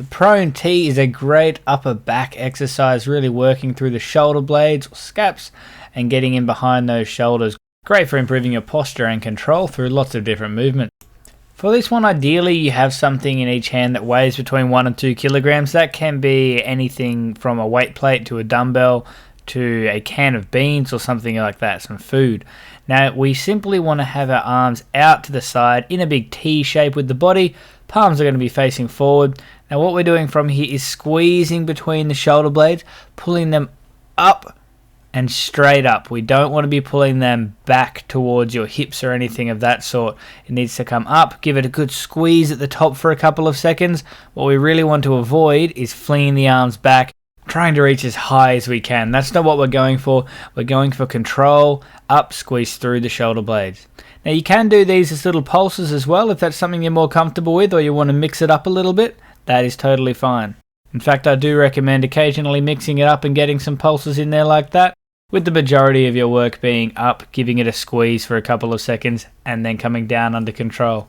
The prone T is a great upper back exercise, really working through the shoulder blades or scaps and getting in behind those shoulders. Great for improving your posture and control through lots of different movements. For this one, ideally you have something in each hand that weighs between 1 and 2 kilograms. That can be anything from a weight plate to a dumbbell to a can of beans or something like that, some food. Now we simply want to have our arms out to the side in a big T shape with the body. Palms are going to be facing forward. Now what we're doing from here is squeezing between the shoulder blades, pulling them up and straight up. We don't want to be pulling them back towards your hips or anything of that sort. It needs to come up. Give it a good squeeze at the top for a couple of seconds. What we really want to avoid is flinging the arms back, trying to reach as high as we can. That's not what we're going for. We're going for control, up, squeeze through the shoulder blades. Now you can do these as little pulses as well if that's something you're more comfortable with, or you want to mix it up a little bit. That is totally fine. In fact, I do recommend occasionally mixing it up and getting some pulses in there like that, with the majority of your work being up, giving it a squeeze for a couple of seconds, and then coming down under control.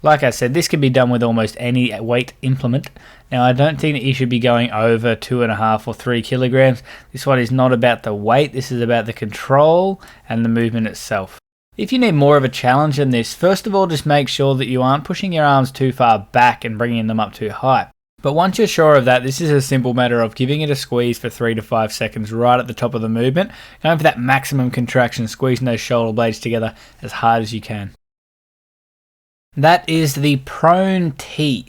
Like I said, this can be done with almost any weight implement. Now, I don't think that you should be going over 2.5 or 3 kilograms. This one is not about the weight, this is about the control and the movement itself. If you need more of a challenge than this, first of all, just make sure that you aren't pushing your arms too far back and bringing them up too high. But once you're sure of that, this is a simple matter of giving it a squeeze for 3 to 5 seconds right at the top of the movement, going for that maximum contraction, squeezing those shoulder blades together as hard as you can. That is the prone T.